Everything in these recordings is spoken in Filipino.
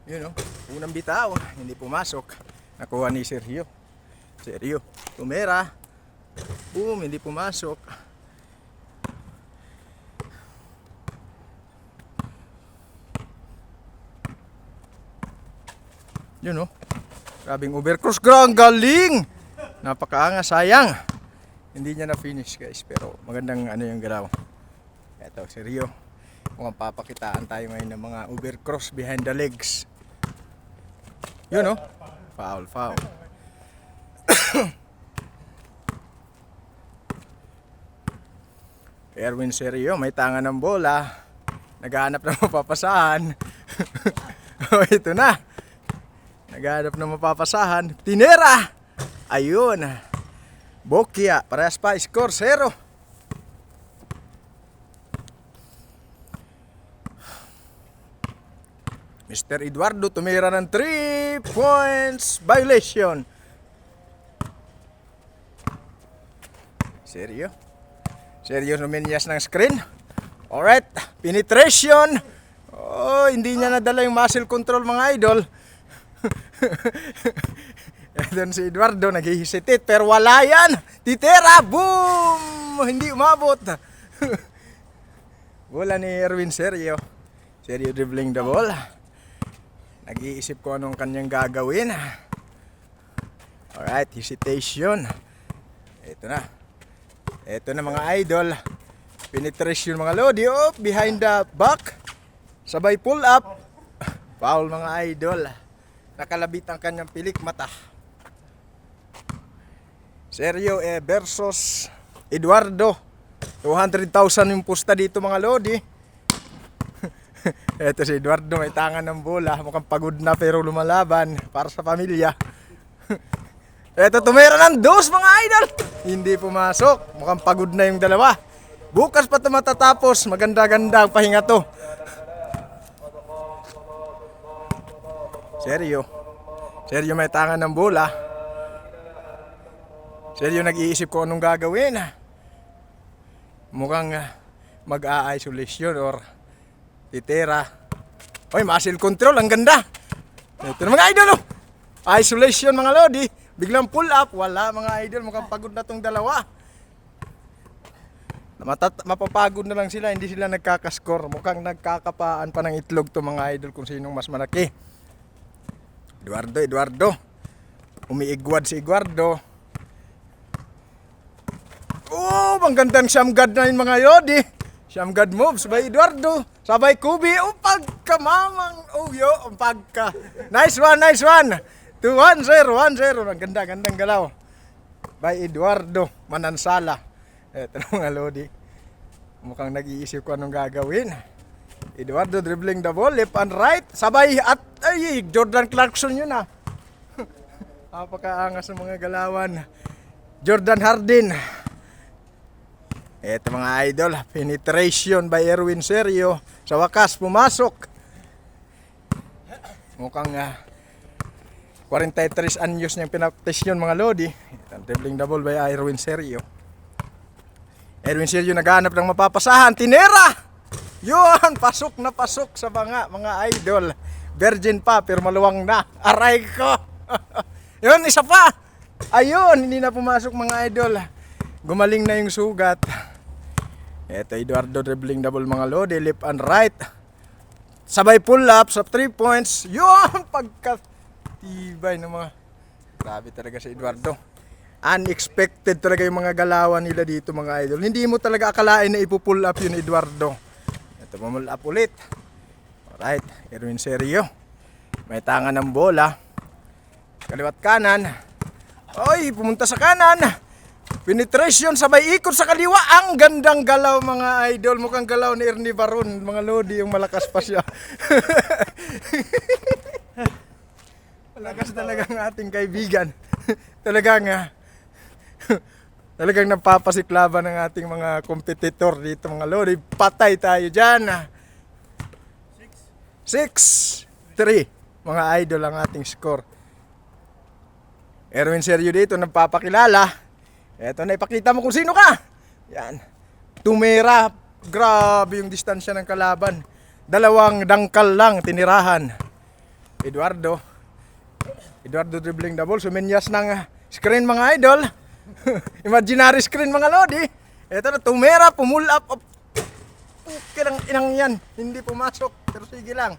Yun o, unang bitaw, hindi pumasok. Nakuha ni Sergio. Sergio, tumera. Boom, hindi pumasok. Yun o, grabing overcross. Ang galing! Napakaanga, sayang. Hindi niya na finish guys, pero magandang ano yung galaw. Eto, Sergio. Mukhang papakitaan tayo ngayon ng mga overcross behind the legs. Yun o, foul, foul. Erwin Sergio, may tanga ng bola. Naghahanap ng mapapasahan. O, ito na. Naghahanap ng mapapasahan. Tinera! Ayun. Bokia, parehas pa, score 0. Mr. Eduardo tumira ng 3 points violation. Sergio. Sergio Numenias ng screen. Alright, penetration. Oh, hindi niya nadala yung muscle control mga idol. Doon si Eduardo nag-hesitate pero wala yan. Titera, boom! Hindi umabot. Bola ni Erwin Sergio. Sergio dribbling the ball. Nag-iisip ko anong kanyang gagawin. Alright, hesitation. Ito na. Ito na mga idol. Penetration mga lodi. Oh, behind the back. Sabay pull up. Foul mga idol. Nakalabit ang kanyang pilik mata. Sergio versus Eduardo. 200,000 yung pusta dito mga lodi. Eto si Eduardo, may tangan ng bola. Mukhang pagod na pero lumalaban para sa pamilya. Eto, tumira ng dos mga idol. Hindi pumasok. Mukhang pagod na yung dalawa. Bukas pa ito matatapos. Maganda-ganda ang pahinga to. Sergio may tangan ng bola. Sergio nag-iisip ko anong gagawin. Mukhang mag-a-isolation or titera. Oy, muscle control, ang ganda. Ito na mga idol, oh. Isolation mga lodi. Biglang pull up, wala mga idol. Mukhang pagod na tong dalawa. Mapapagod na lang sila, hindi sila nagkakaskor. Mukhang nagkakapaan pa ng itlog to mga idol kung sinong mas malaki. Eduardo. Umiigwad si Eduardo. Oh, ang gandang siyamgad na yun mga lodi. Siyamgad moves by Eduardo. Sabay Kubi. Oh, pagkamamang. Oh, yo. Pagka. Nice one. 2-1-0. Ang gandang galaw. By Eduardo Manansala. Eto na mga lodi. Mukhang nag-iisip ko anong gagawin. Eduardo dribbling the ball. Left and right. Sabay at ay, Jordan Clarkson yun ah. Napakaangas ng mga galawan. Jordan Hardin. Eto mga idol, penetration by Erwin Sergio. Sa wakas, pumasok. Mukhang 43 anyos niyang pinaptes yun mga lodi. Dribbling the ball by Erwin Sergio. Erwin Sergio naghanap ng mapapasahan. Tinera! Yun, pasok na pasok sa mga idol. Virgin pa, pero maluwang na. Aray ko! Yun, isa pa! Ayun, hindi na pumasok mga idol. Gumaling na yung sugat. Eto Eduardo dribbling double mga lodi, left and right. Sabay pull up sa 3 points. Yun, pagkatibay ng mga. Grabe talaga si Eduardo. Unexpected talaga yung mga galawan nila dito mga idol. Hindi mo talaga akalain na ipupull up yun Eduardo. Eto, pull up ulit. Alright, Erwin Sergio. May tangan ng bola. Kaliwat kanan. Oy, pumunta sa kanan. Penetration, sabay ikot sa kaliwa. Ang gandang galaw mga idol. Mukhang galaw ni Ernie Baron. Mga lodi, yung malakas pa siya. Malakas talaga ang ating kaibigan. Talagang napapasiklaban ng ating mga kompetitor dito mga lodi. Patay tayo dyan. 6-3 mga idol ang ating score. Erwin Sergio dito nagpapakilala. Eto na, ipakita mo kung sino ka. Yan. Tumira. Grabe yung distansya ng kalaban. 2 dangkal lang tinirahan. Eduardo. Eduardo dribbling the ball. Suminyas ng screen mga idol. Imaginary screen mga lodi. Ito na, tumera, pumul up. Okay lang, inang yan. Hindi pumasok. Pero sige lang.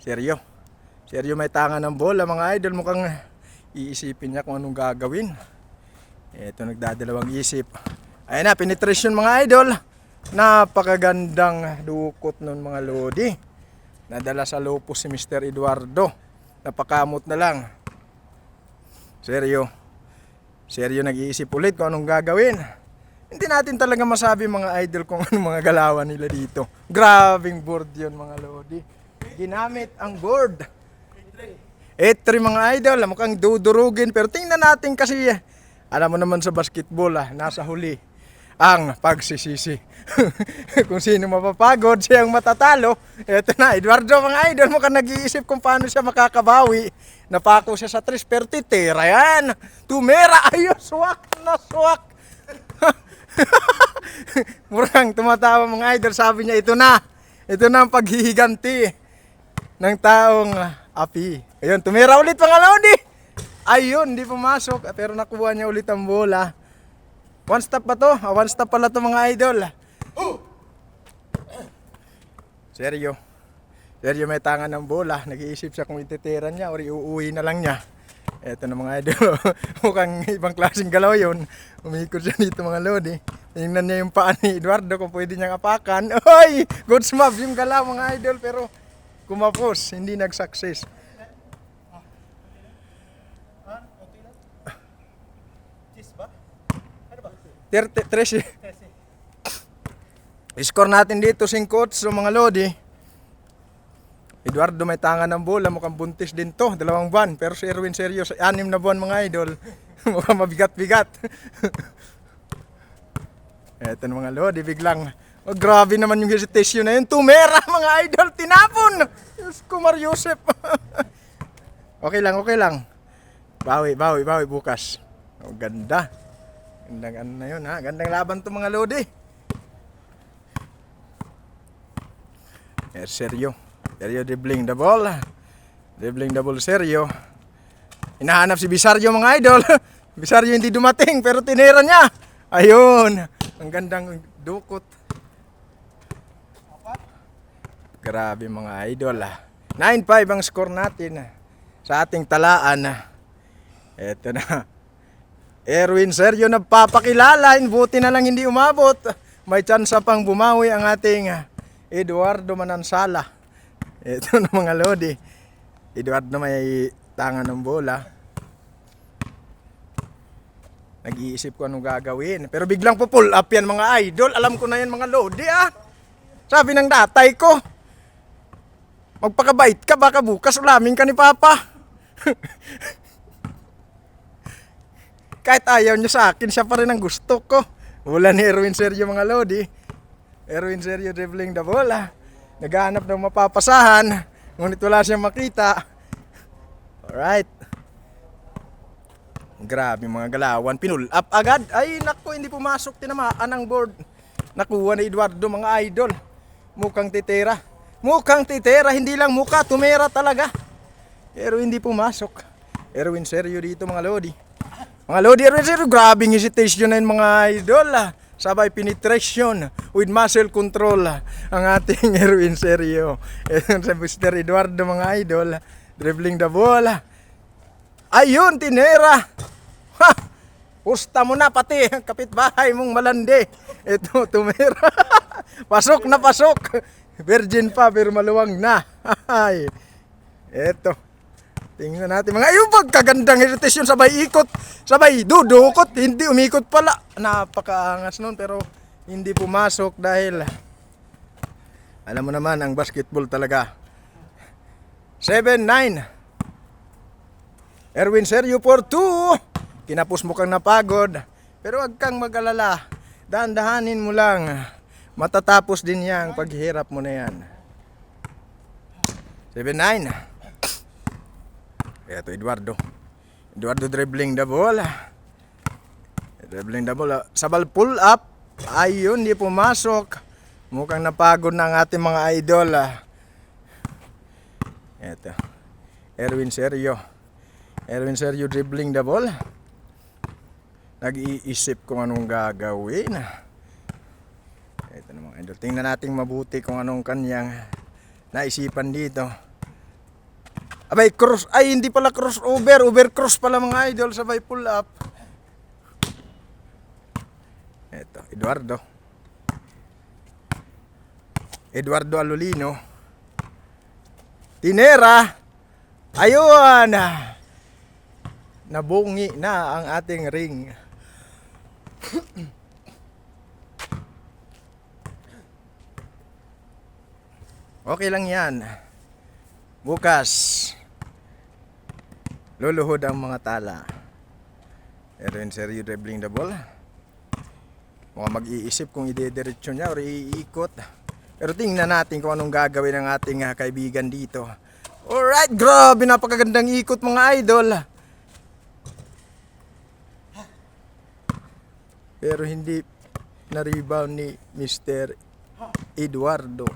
Seryo. Seryo may tangan ng bola mga idol. Mukhang iisipin niya kung anong gagawin. Ito nagdadalawang isip. Ayun na, penetration mga idol. Napakagandang dukot nun mga lodi. Nadala sa lupos si Mr. Eduardo. Napakamot na lang. Seryo. Seryo nag-iisip ulit kung anong gagawin. Hindi natin talaga masabi mga idol kung anong mga galawan nila dito. Grabing board yun mga lodi. Ginamit ang board. 8-3 mga idol. Mukhang dudurugin. Pero tingnan natin kasi alam mo naman sa basketball nasa huli ang pagsisisi. Kung sino mapapagod, siyang matatalo. Eto na, Eduardo mga idol, mukhang nag-iisip kung paano siya makakabawi. Napako siya sa 3, pero titira yan. Tumera, ayos, swak na swak. Murang tumatawa mga idol, sabi niya, ito na ang paghihiganti ng taong api. Ayun, tumira ulit mga lodi. Ayun, hindi pumasok, pero nakuha niya ulit ang bola. One stop pa to? One stop pala to mga idol. Seryo. Seryo may tangan ng bola. Nag-iisip siya kung ititira niya o iuuwi na lang niya. Eto na mga idol. Mukhang ibang klaseng galaw yun. Umikot siya dito mga lodi. Tingnan niya yung paa ni Eduardo kung pwede niyang apakan. Oy! Good smab yung galaw mga idol pero kumapos. Hindi nag-success. Tres. Score natin dito 5-8 so mga lodi. Eduardo may tangan ng bola, mukhang buntis din to, 2 buwan. Pero si Erwin Seryo, 6 na buwan mga idol. Mukhang mabigat-bigat. Eto na mga lodi, biglang grabe naman yung hesitation na yun. Tumera mga idol, tinapon. Diyos ko Mar Yosef. Okay lang. Bawi bukas. Oh, ganda. Gandang ano na yun ha. Gandang laban to mga lodi. Seryo. Seryo dribbling the ball. Dribbling the ball Seryo. Hinahanap si Bisaryo mga idol. Bisaryo hindi dumating pero tinira niya. Ayun. Ang gandang dukot. Grabe mga idol 9-5 ang score natin sa ating talaan. Eto na. Erwin Seryo nagpapakilala. Buti na lang hindi umabot. May chance pang bumawi ang ating Eduardo Manansala. Ito na mga lodi. Eduardo may tangan ng bola. Nag-iisip ko anong gagawin. Pero biglang pull up yan mga idol. Alam ko na yan mga lodi Sabi ng tatay ko. Magpakabait ka baka bukas ulamin ka ni Papa. Kahit ayaw niya sa akin, siya pa rin ang gusto ko. Wala ni Erwin Seryo mga lodi. Erwin Seryo dribbling the ball. Naghahanap ng mapapasahan. Ngunit wala siyang makita. Alright. Grabe mga galawan. Pinull up agad. Ay naku, hindi pumasok. Tinamaan ang board. Nakuha ni Eduardo mga idol. Mukhang titera. Hindi lang mukha. Tumera talaga. Pero hindi pumasok. Erwin Seryo dito mga lodi. Mga lodi, Erwin Seryo. Grabing hesitation na yun mga idol. Sabay penetration with muscle control ang ating Erwin Seryo. Sa Mr. Eduardo mga idol. Dribbling the ball. Ayun, tinera. Ha! Pusta mo na pati ang kapitbahay mong malandi. Ito, tumera. Pasok na pasok. Virgin pa pero maluwang na. Ito. Tingnan natin mga ayun pagkagandang hesitation sabay ikot, sabay dudukot, hindi umikot pala. Napakaangas noon pero hindi pumasok dahil alam mo naman ang basketball talaga. 7-9. Erwin Seryo for 2. Kinapos mo kang napagod pero wag kang mag-alala. Dahan-dahanin mo lang. Matatapos din yang paghihirap mo na yan. 7-9. Ito Eduardo dribbling the ball. Sabal pull up. Ayun, di pumasok. Mukhang napagod na ang ating mga idol. Eto. Erwin Sergio. Erwin Sergio dribbling the ball. Nag-iisip kung anong gagawin. Ito na mga idol. Tingnan natin mabuti kung anong kanyang naisipan dito. Abay, cross. Ay, hindi pala crossover. Overcross pala mga idol. Sabay pull up. Ito, Eduardo Alolino. Tinera. Ayun. Nabungi na ang ating ring. Okay lang yan. Bukas luluhod ang mga tala. Erwin Sergio dribbling the ball. Mukhang mag-iisip kung idediretso niya o iikot. Pero tingnan natin kung anong gagawin ng ating kaibigan dito. Alright, grabe, napakagandang ikot mga idol. Pero hindi na-rebound ni Mr. Eduardo.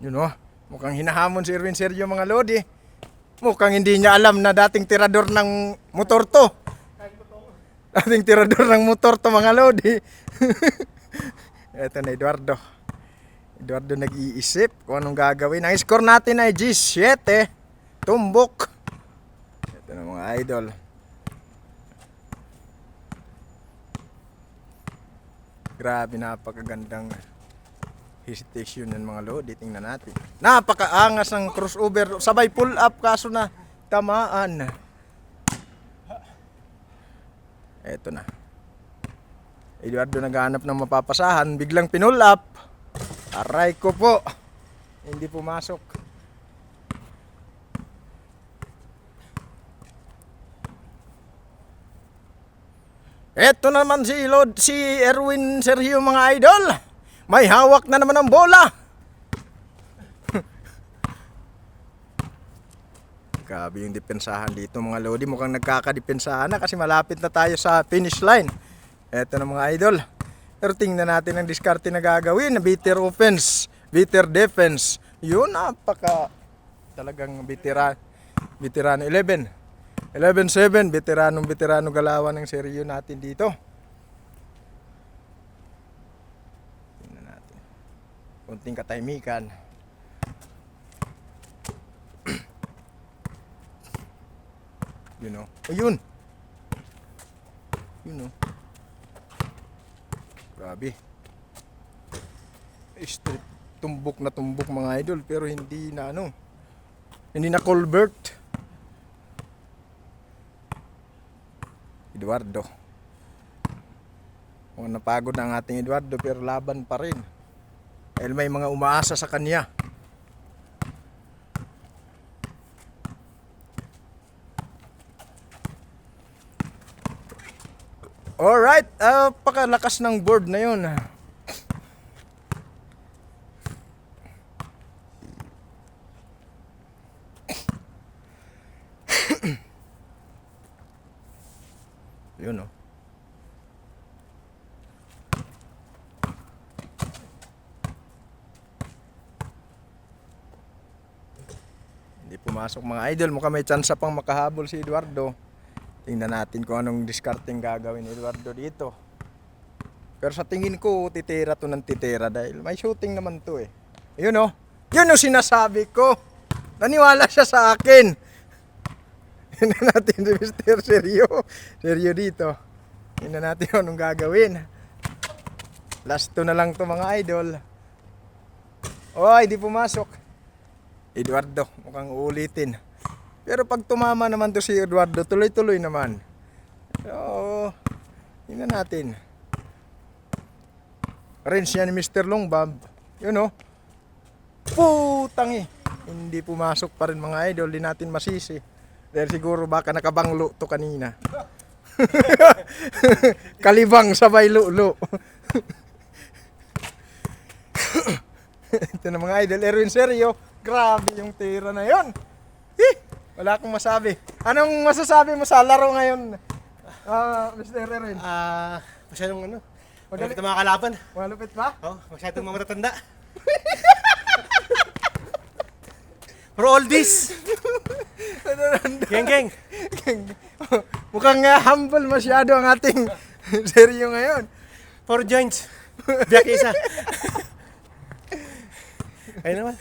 Yun o, mukhang hinahamon si Erwin Sergio mga lodi. Mukhang hindi niya alam na dating tirador ng motor to. Dating tirador ng motor to mga lodi. Ito na Eduardo. Eduardo nag-iisip kung anong gagawin. Ang score natin ay G7. Tumbok. Ito na mga idol. Grabe, napakagandang hesitation ng mga lodi. Tingnan natin. Napakaangas ng crossover. Sabay pull up kaso na tamaan. Eto na. Eduardo naghahanap ng mapapasahan. Biglang pinull up. Aray ko po. Hindi pumasok. Eto naman si Erwin Sergio mga idol. May hawak na naman ang bola. Grabe yung depensahan dito mga lodi. Mukhang nagkakadepensahan na kasi malapit na tayo sa finish line. Eto na mga idol. Pero tingnan natin ang diskarte na gagawin. Bitter offense, bitter defense. Yun, napaka talagang veterano 11. 11-7, veterano galawan ng seryo natin dito. Tingnan natin. Kunting katahimikan. You know. Ayun. You know. Grabe. Straight tumbok na tumbok mga idol pero hindi na hindi na culvert. Eduardo. Napagod na ang ating Eduardo pero laban pa rin. Dahil may mga umaasa sa kanya. Alright, pakalakas ng board na yun. Yun o. Hindi pumasok mga idol. Mukhang may chance pang makahabol si Eduardo. Tingnan natin kung anong discarding gagawin ni Eduardo dito. Pero sa tingin ko, titira to ng titira dahil may shooting naman to eh. Yun o. Yun o sinasabi ko. Naniwala siya sa akin. Tingnan natin si Mr. Sergio dito. Tingnan natin kung anong gagawin. Last 2 na lang to mga idol. Oy, di pumasok. Eduardo, mukhang uulitin. Pero pag tumama naman to si Eduardo, tuloy-tuloy naman. So, tingnan natin. Range niya ni Mr. Longbab. Yun o. Putang eh. Hindi pumasok pa rin mga idol. Di natin masisi. Dahil siguro baka nakabanglo to kanina. Kalibang sabay lulo. Ito na mga idol. Erwin Sergio. Grabe yung tira na yon. Wala akong masabi. Anong masasabi mo sa laro ngayon, Mr. Erwin? Masyadong Malapit na mga kalaban. Malupit ba? Oh, masyadong mga matatanda. For all this. Geng, geng. Mukhang humble masyado ang ating seryo ngayon. 4 joints. Biyak isa. Ayun naman.